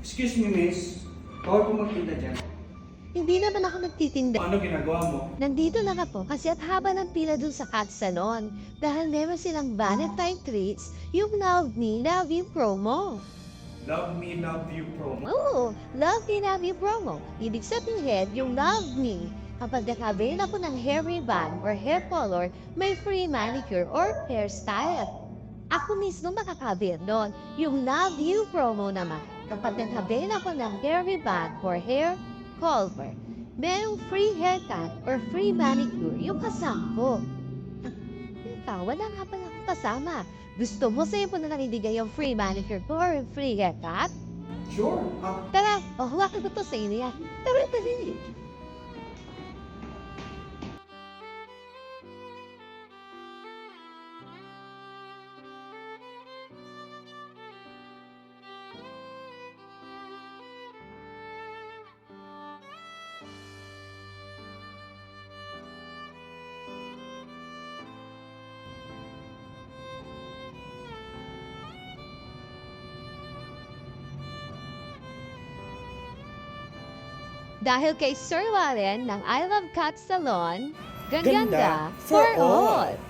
Excuse me, miss. Bawal po magtinda dyan. Hindi naman ako nagtitinda. Ano ginagawa mo? Nandito lang ako kasi at haba ng pila dun sa cat salon dahil meron silang Valentine treats yung Love Me, Love You promo. Love me, love you promo. Oo, Love Me, Love You promo. Ibig sabihin, yung Love Me, kapag nakabail ako ng hair ribbon or hair color, may free manicure or hairstyle. Ako mismo makakabail nun. Yung Love You promo naman, kapag nakabail ako ng hair ribbon or hair color, merong free haircut or free manicure yung kasama ko. Ikaw, wala nga pala akong kasama. Gusto mo sa'yo po na lang ibigay yung free manicure ko or free haircut? Sure. Tara, hawakan ko to sa inyo yan. Tara, dali. Dahil kay Sir Warren ng I Love Cat Salon, ganda Ganda for for all. all.